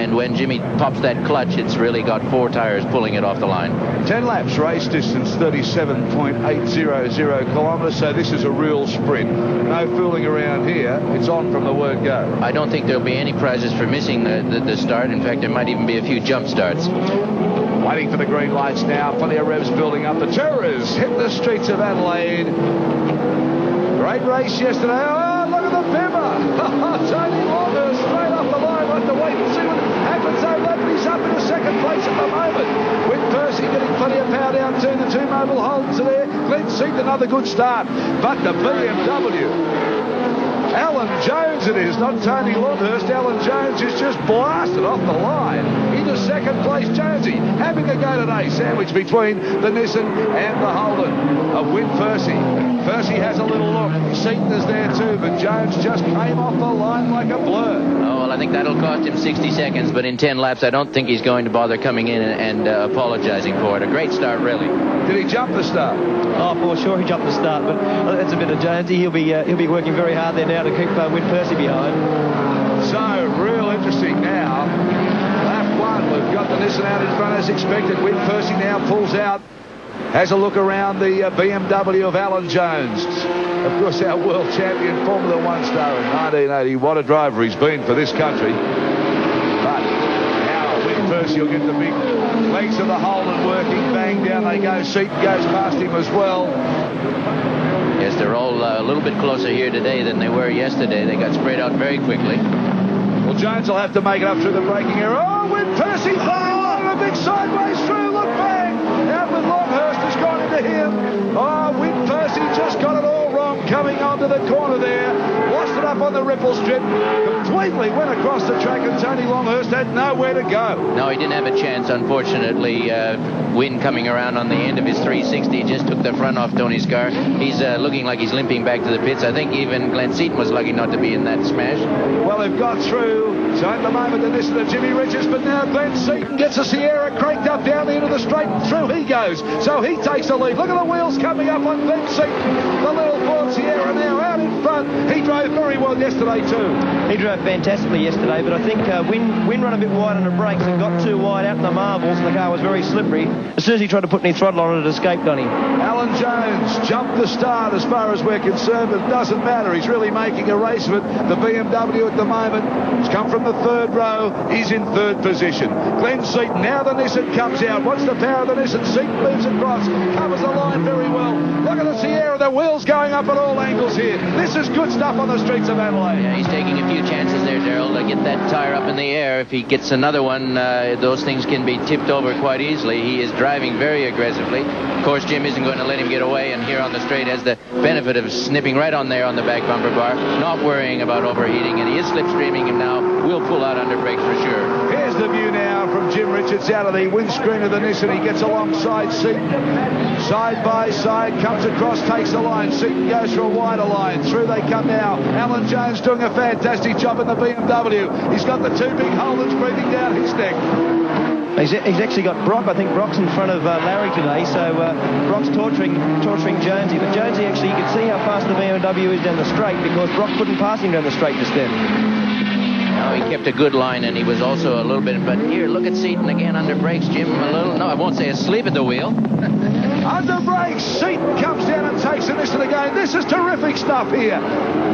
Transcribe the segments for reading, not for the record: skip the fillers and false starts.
and when Jimmy pops that clutch, it's really got 4 tires pulling it off the line. 10 laps, race distance 37.800 kilometres, so this is a real sprint. No fooling around here. It's on from the word go. I don't think there'll be any prizes for missing the start. In fact, there might even be a few jump starts. Waiting for the green lights now. Plenty of revs building up. The Terrors hit the streets of Adelaide. Great race yesterday. Oh, look at the Bimmer. Tony Longhurst straight off the line. We'll have to wait and see what happens. He's up in second place at the moment. With Percy getting plenty of power down to the 2 mobile Holdens are there. Glenn Seaton, another good start. But the BMW, Alan Jones it is, not Tony Longhurst. Alan Jones is just blasted off the line into second place. Jonesy having a go today, sandwiched between the Nissan and the Holden of Win Percy. Percy has a little look. Seaton is there too, but Jones just came off the line like a blur. Oh, well, I think that'll cost him 60 seconds, but in 10 laps, I don't think he's going to bother coming in and apologizing for it. A great start, really. Did he jump the start? Oh, for sure he jumped the start, but that's a bit of Jonesy. He'll be working very hard there now to keep Win Percy behind. So, real interesting now. Lap 1, we've got the Nissan out in front as expected. Win Percy now pulls out. Has a look around the BMW of Alan Jones. Of course, our world champion Formula 1 star in 1980. What a driver he's been for this country. But now Win Percy will get the big legs of the Holden working. Bang, down they go. Seaton goes past him as well. Yes, they're all a little bit closer here today than they were yesterday. They got spread out very quickly. Well, Jones will have to make it up through the braking area. Oh, Win Percy flying a big sideways through. Look, bang! Out with Longhurst has gone into him. Oh, Win Percy just got it all wrong coming onto the corner there. Lost it up on the ripple strip. Completely went across the track and Tony Longhurst had nowhere to go. No, he didn't have a chance, unfortunately. Win coming around on the end of his 360 just took the front off Tony's car. He's looking like he's limping back to the pits. I think even Glenn Seaton was lucky not to be in that smash. Well, they've got through. So at the moment, the Nissan of Jimmy Richards, but now Glenn Seaton gets a Sierra cranked up down the end of the straight and through he goes. So he takes the lead. Look at the wheels coming up on Glenn Seaton. The little Ford Sierra now out in front. He drove very well yesterday too. He drove fantastically yesterday, but I think Win run a bit wide on the brakes and got too wide out in the marbles, and the car was very slippery. As soon as he tried to put any throttle on it, escaped on him. Alan Jones jumped the start as far as we're concerned, but it doesn't matter. He's really making a race of it. The BMW at the moment has come from the third row. He's in third position. Glenn Seaton, now the Nissan comes out. What's the power of the Nissan? Seaton moves across, covers the line very well. Look at the Sierra, the wheels going up at all angles here. This is good stuff on the streets of Adelaide. Yeah, he's taking a few chances there, Darrell, to get that tire up in the air. If he gets another one, those things can be tipped over quite easily. He is driving very aggressively. Of course, Jim isn't going to let him get away, and here on the straight has the benefit of snipping right on there on the back bumper bar, not worrying about overheating, and he is slipstreaming him now. Will pull out under brakes for sure. Here's the view now from Jim Richards out of the windscreen of the Nissan. He gets alongside Seaton. Side by side, comes across, takes a line. Seaton goes for a wider line. Through they come now. Alan Jones doing a fantastic job in the BMW. He's got the 2 big Holdens breathing down his neck. He's actually got Brock. I think Brock's in front of Larry today, so Brock's torturing Jonesy. But Jonesy, actually, you can see how fast the BMW is down the straight because Brock couldn't pass him down the straight just then. No, he kept a good line, and he was also a little bit... But here, look at Seaton again under brakes. Jim, a little... No, I won't say asleep at the wheel. Under brakes, Seaton comes down and takes the Nissan again. This is terrific stuff here.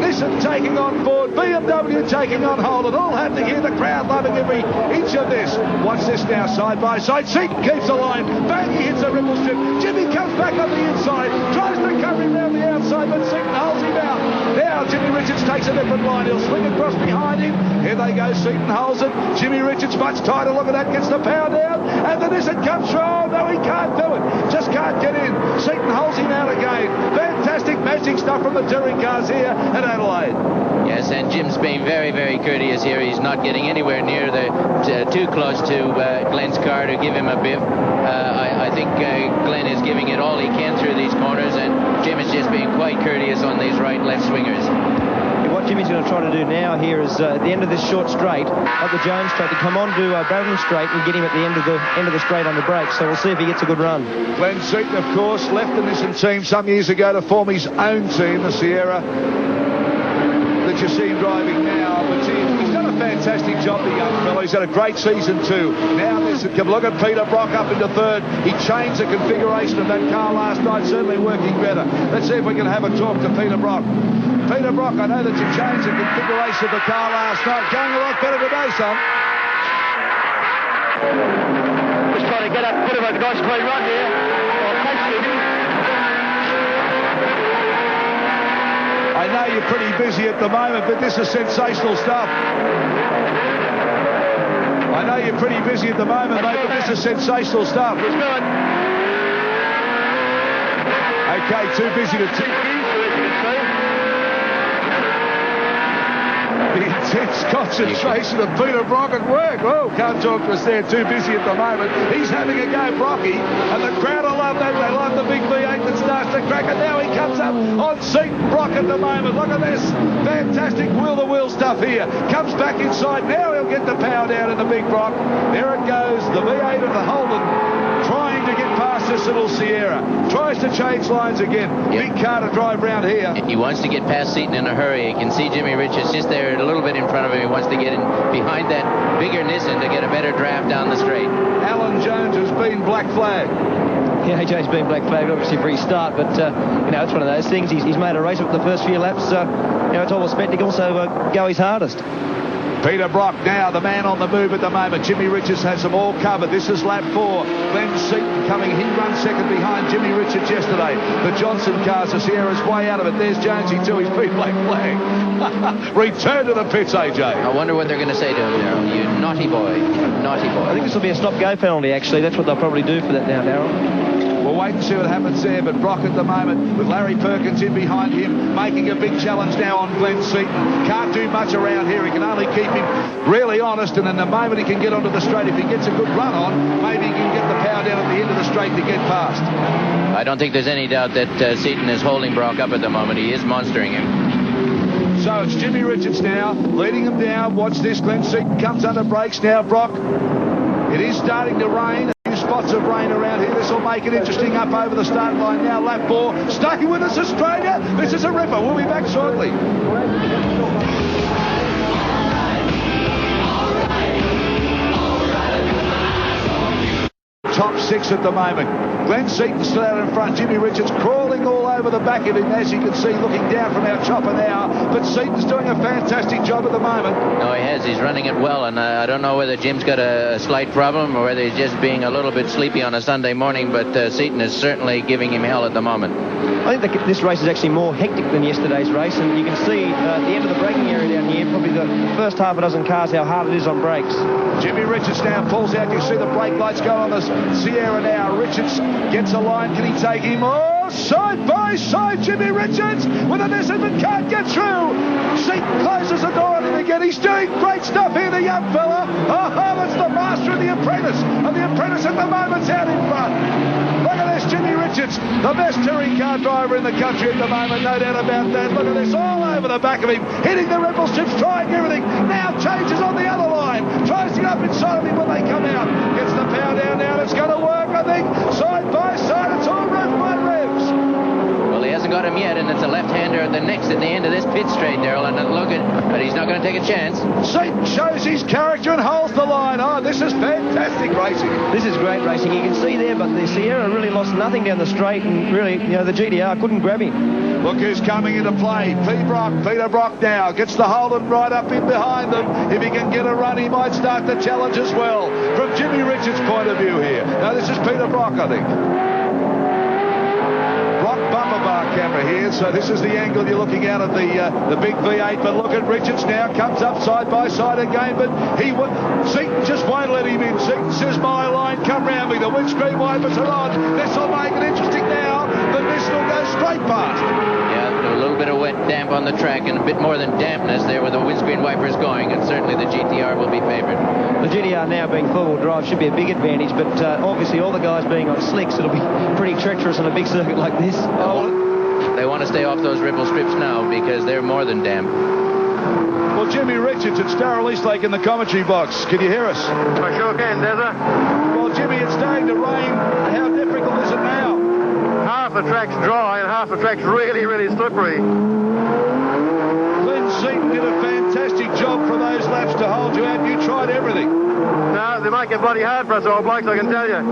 Nissan taking on Ford, BMW taking on Holden. All happening here. The crowd loving every inch of this. Watch this now, side by side. Seaton keeps the line. Bang, he hits the ripple strip. Jimmy comes back on the inside. Tries to cover him around the outside, but Seaton holds him out. Now Jimmy Richards takes a different line. He'll swing across behind him. Here they go. Seaton holds it. Jimmy Richards much tighter. Look at that. Gets the power down. And the Nissan comes through. Oh, no, he can't do it. Just can't get in. Seaton holds him out again. Fantastic matching stuff from the touring cars here at Adelaide. Yes, and Jim's being very, very courteous here. He's not getting anywhere near too close to Glenn's car to give him a biff. I think Glenn is giving it all he can through these corners, and Jim is just being quite courteous on these right-left swingers. What Jimmy's going to try to do now here is at the end of this short straight, at the Jones straight, to come on to Barrington Straight and get him at the end of the straight under brakes. So we'll see if he gets a good run. Glenn Seaton, of course, left the Nissan team some years ago to form his own team, the Sierra, that you see him driving now. But he's done a fantastic job, the young fellow. He's had a great season too. Now look at Peter Brock up into third. He changed the configuration of that car last night, certainly working better. Let's see if we can have a talk to Peter Brock. Peter Brock, I know that you changed the configuration of the car last night. Going a lot better today, son. Just trying to get up, put him a nice clean run here. I know you're pretty busy at the moment, but this is sensational stuff. I know you're pretty busy at the moment, mate, but this is sensational stuff. Let's do it. Okay, too busy to... The intense concentration of Peter Brock at work. Oh, can't talk to us there. Too busy at the moment. He's having a go, Brocky, and the crowd will love that. They love the big V8 that starts to crack it. Now he comes up on Seaton Brock at the moment. Look at this. Fantastic wheel-to-wheel stuff here. Comes back inside. Now he'll get the power down in the big Brock. There it goes. The V8 of the Holden trying to get past this little Sierra. Tries to change lines again. Big car to drive round here. He wants to get past Seaton in a hurry. You can see Jimmy Richards just there a little bit in front of him. He wants to get in behind that bigger Nissan to get a better draft down the straight. Alan Jones has been black flagged. Yeah, AJ's been black flagged obviously for his start, but it's one of those things. He's made a race of it the first few laps. It's all a spectacle, so go his hardest. Peter Brock now, the man on the move at the moment. Jimmy Richards has them all covered. This is lap 4. Glenn Seaton coming. He runs second behind Jimmy Richards yesterday. The Johnson cars, the Sierra's way out of it. There's Jonesy too. He's been black flagged. Return to the pits, AJ. I wonder what they're going to say to him, Darrell. You naughty boy. Naughty boy. I think this will be a stop-go penalty, actually. That's what they'll probably do for that now, Darrell. We'll wait and see what happens there, but Brock at the moment with Larry Perkins in behind him, making a big challenge now on Glenn Seaton. Can't do much around here. He can only keep him really honest, and in the moment he can get onto the straight, if he gets a good run on, maybe he can get the power down at the end of the straight to get past. I don't think there's any doubt that Seaton is holding Brock up at the moment. He is monstering him. So it's Jimmy Richards now, leading him down. Watch this, Glenn Seaton comes under brakes now, Brock. It is starting to rain. Spots of rain around here. This will make it interesting up over the start line now. Lap 4. Staying with us, Australia. This is a ripper. We'll be back shortly. Top 6 at the moment. Glenn Seaton still out in front. Jimmy Richards crawling all over the back of him, as you can see, looking down from our chopper now. But Seaton's doing a fantastic job at the moment. No, he has. He's running it well, and I don't know whether Jim's got a slight problem or whether he's just being a little bit sleepy on a Sunday morning, but Seaton is certainly giving him hell at the moment. I think this race is actually more hectic than yesterday's race, and you can see at the end of the braking area down here, probably the first half a dozen cars, how hard it is on brakes. Jimmy Richards now pulls out. You see the brake lights go on the Sierra now. Richards gets a line. Can he take him? Oh, side by side, Jimmy Richards with a Nissan but can't get through. Seaton closes the door on him again. He's doing great stuff here, the young fella. Oh, that's the master of the apprentice. And the apprentice at the moment's out in front. Look at this, Jimmy Richards, the best touring car driver in the country at the moment, no doubt about that. Look at this, all over the back of him, hitting the ripple strips, trying everything. Now changes on the other line, tries to get up inside of him when they come out. Gets the power down now, it's going to work, I think. Side by side, it's all rev by revs. Well, he hasn't got him yet, and it's a left-hander at the end of this pit straight, Darrell, and but he's not going to take a chance. Seaton shows his character and holds the line. Oh, this is fantastic racing. This is great racing. You can see there, but the Sierra really lost nothing down the straight, and really, the GTR couldn't grab him. Look who's coming into play. Peter Brock now gets the Holden right up in behind them. If he can get a run, he might start the challenge as well. From Jimmy Richards' point of view here. Now, this is Peter Brock, I think. Bumper bar camera here, so this is the angle you're looking at of the big V8. But look at Richards now, comes up side by side again, but Seaton just won't let him in. Seaton says, my line, come round me. The windscreen wipers are on. This will make it interesting now, but this will go straight past. Yeah, a little bit of wet damp on the track and a bit more than dampness there where the windscreen wipers going, and certainly the GTR will be favored. The GTR now being four-wheel drive should be a big advantage, but obviously all the guys being on slicks, it'll be pretty treacherous on a big circuit like this. They want to stay off those ripple strips now because they're more than damp. Well, Jimmy Richards, it's Darrell Eastlake in the commentary box. Can you hear us? I sure can, Dezza. Well, Jimmy, it's starting to rain. How difficult is it now? Half the track's dry and half the track's really, really slippery. Glenn Seaton did a fantastic job for those laps to hold you out. You tried everything. No, they make it bloody hard for us old blokes, I can tell you.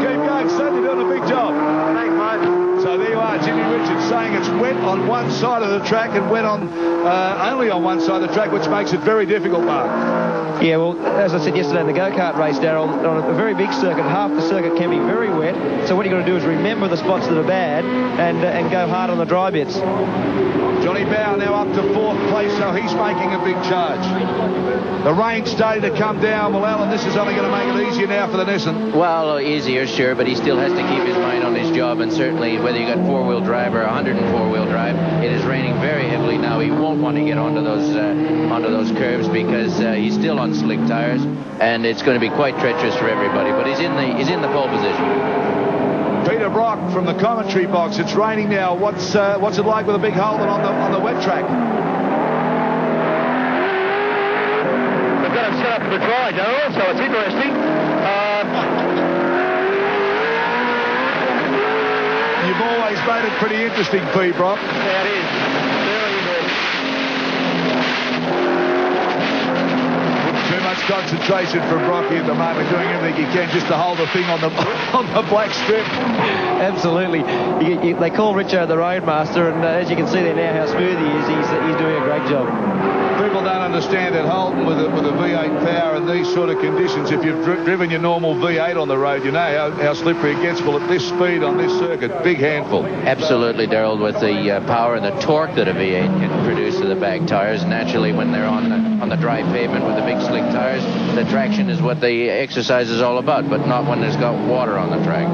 Keep going, son. You're doing a big job. Thanks, mate. So there you are, Jimmy Richards saying it's wet on one side of the track and wet on only on one side of the track, which makes it very difficult, Mark. Yeah, well, as I said yesterday in the go-kart race, Darryl, on a very big circuit, half the circuit can be very wet. So what you've got to do is remember the spots that are bad and go hard on the dry bits. Johnny Bow now up to 4th place, so he's making a big charge. The rain's starting to come down. Well, Alan, this is only going to make it easier now for the Nissan. Well, easier, sure, but he still has to keep his mind on his job, and certainly whether you got 4-wheel drive or 104-wheel drive, it is raining very heavily now. He won't want to get onto those curves because he's still on slick tires, and it's going to be quite treacherous for everybody. But he's in the pole position. Peter Brock from the commentary box. It's raining now. What's it like with a big hole on the wet track? They've got it set up for the dry, Darryl, so it's interesting. You've always made it pretty interesting, Pete Brock. Yeah, it is. Very interesting. Too much concentration from Brocky at the moment, doing everything he can just to hold the thing on the black strip. Absolutely. They call Richo the Roadmaster, and as you can see there now how smooth he is, he's doing a great job. People don't understand that Holden with a V8 power in these sort of conditions, if you've driven your normal V8 on the road, you know how slippery it gets. Well, at this speed on this circuit, big handful. Absolutely, Darryl, with the power and the torque that a V8 can produce to the back tires. Naturally, when they're on the dry pavement with the big slick tires, the traction is what the exercise is all about, but not when there's got water on the track.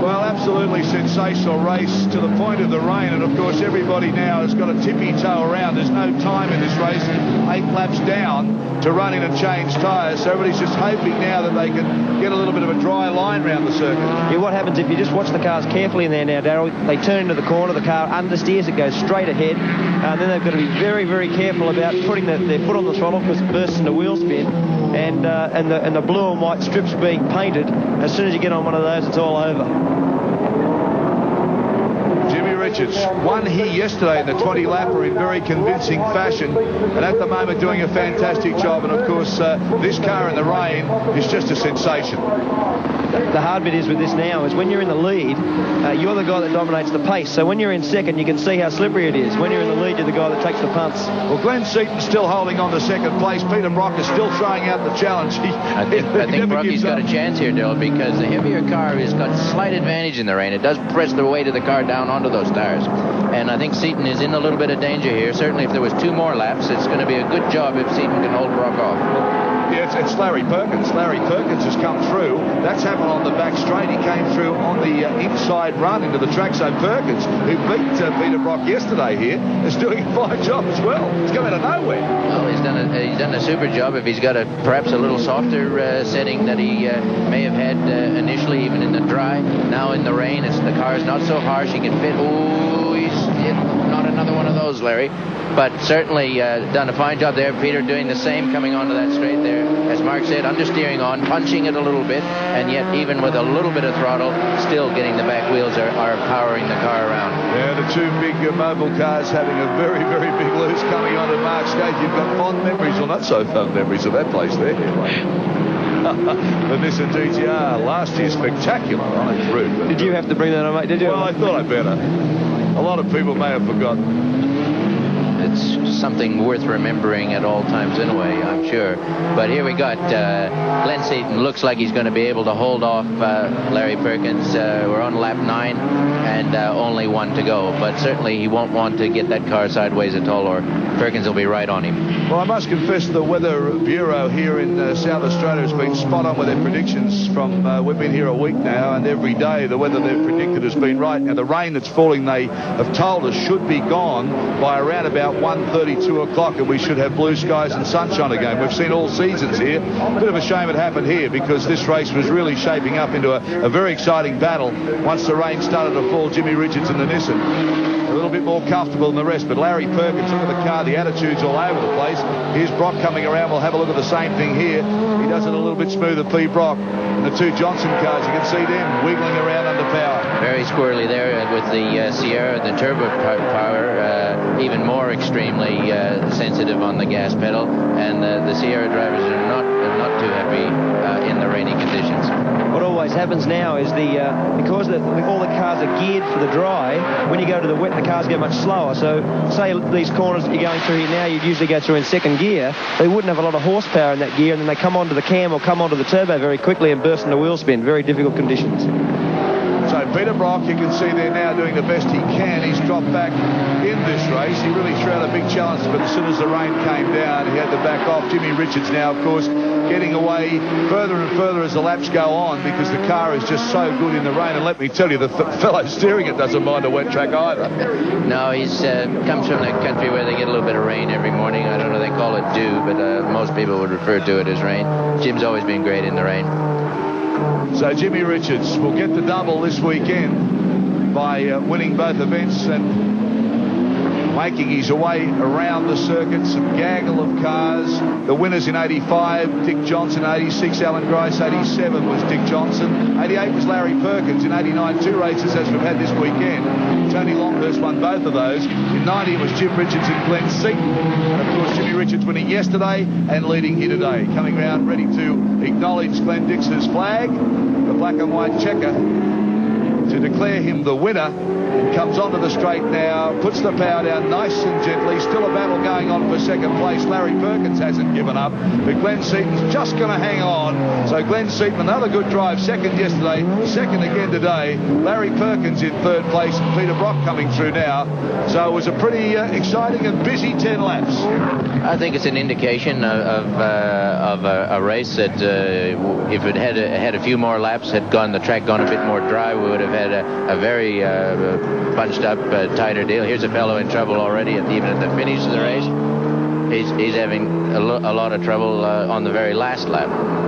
Well, absolutely sensational race to the point of the rain, and of course everybody now has got a tippy toe around. There's no time in this race, 8 laps down to run in and change tyres, so everybody's just hoping now that they can get a little bit of a dry line around the circuit. Yeah, what happens if you just watch the cars carefully in there now, Darryl, they turn into the corner, the car understeers, it goes straight ahead, and then they've got to be very, very careful about putting their foot on the throttle because it bursts into wheel spin, and the blue and white strips being painted. As soon as you get on one of those, it's all over. Richards won here yesterday in the 20-lapper in very convincing fashion, and at the moment doing a fantastic job. And of course this car in the rain is just a sensation. The hard bit is with this now is when you're in the lead, you're the guy that dominates the pace. So when you're in second, you can see how slippery it is. When you're in the lead, you're the guy that takes the punts. Well, Glenn Seaton's still holding on to second place. Peter Brock is still throwing out the challenge. I think Brocky's got a chance here, Dale, because the heavier car has got slight advantage in the rain. It does press the weight of the car down onto those tires. And I think Seaton is in a little bit of danger here. Certainly if there was 2 more laps, it's going to be a good job if Seaton can hold Brock off. Yeah, it's Larry Perkins. Larry Perkins has come through. That's happened on the back straight. He came through on the inside run into the track. So Perkins, who beat Peter Brock yesterday here, is doing a fine job as well. He's come out of nowhere. Well, he's done a super job. If he's got perhaps a little softer setting that he may have had initially, even in the dry. Now in the rain, the car is not so harsh. He can fit. Oh, he's not another one of those, Larry. But certainly done a fine job there. Peter doing the same, coming onto that straight there. As Mark said, understeering on, punching it a little bit, and yet even with a little bit of throttle, still getting the back wheels are powering the car around. Yeah, the 2 big mobile cars having a very, very big loose coming onto Mark's gate. You've got fond memories, or not so fond memories of that place there. The Nissan GTR last year, spectacular on its roof. Did you have to bring that on, mate? Did you? Well, I thought I'd better. A lot of people may have forgotten. It's something worth remembering at all times anyway, I'm sure. But here we got Glenn Seaton. Looks like he's going to be able to hold off Larry Perkins. We're on lap 9 and only 1 to go. But certainly he won't want to get that car sideways at all, or Perkins will be right on him. Well, I must confess the Weather Bureau here in South Australia has been spot on with their predictions from, we've been here a week now, and every day the weather they've predicted has been right. Now, the rain that's falling, they have told us, should be gone by around about 1:30, 2 o'clock, and we should have blue skies and sunshine again. We've seen all seasons here. Bit of a shame it happened here, because this race was really shaping up into a very exciting battle once the rain started to fall. Jimmy Richards and the Nissan a little bit more comfortable than the rest, but Larry Perkins, look at the car, the attitude's all over the place. Here's Brock coming around. We'll have a look at the same thing here. He does it a little bit smoother, P. Brock. And the 2 Johnson cars, you can see them wiggling around under power. Very squirrely there with the Sierra, the turbo power, even more extremely. extremely sensitive on the gas pedal, and the Sierra drivers are not too happy in the rainy conditions. What always happens now is because all the cars are geared for the dry, when you go to the wet, the cars go much slower. So say these corners that you're going through here now, you'd usually go through in second gear. They wouldn't have a lot of horsepower in that gear, and then they come onto the cam or come onto the turbo very quickly and burst into wheel spin. Very difficult conditions. So Peter Brock, you can see there now doing the best he can. He's dropped back in this race. He really threw out a big challenge, but as soon as the rain came down, he had to back off. Jimmy Richards now, of course, getting away further and further as the laps go on because the car is just so good in the rain. And let me tell you, the fellow steering it doesn't mind a wet track either. No, he's comes from the country where they get a little bit of rain every morning. I don't know, they call it dew, but most people would refer to it as rain. Jim's always been great in the rain. So Jimmy Richards will get the double this weekend by winning both events and making his way around the circuit. Some gaggle of cars. The winners in 85, Dick Johnson. 86, Alan Grice. 87 was Dick Johnson. 88 was Larry Perkins. In 89, 2 races as we've had this weekend. Tony Longhurst won both of those. In 90 was Jim Richards and Glenn Seaton. And of course Jimmy Richards winning yesterday and leading here today. Coming round ready to acknowledge Glenn Dix's flag, the black and white checker, to declare him the winner. Comes onto the straight now, puts the power down nice and gently. Still a battle going on for second place. Larry Perkins hasn't given up, but Glenn Seaton's just going to hang on. So Glenn Seaton, another good drive. Second yesterday, second again today. Larry Perkins in third place, and Peter Brock coming through now. So it was a pretty exciting and busy 10 laps. I think it's an indication of a race that if it had a few more laps, had the track gone a bit more dry, we would have had a very bunched up, tighter deal. Here's a fellow in trouble already even at the finish of the race. He's having a lot of trouble on the very last lap.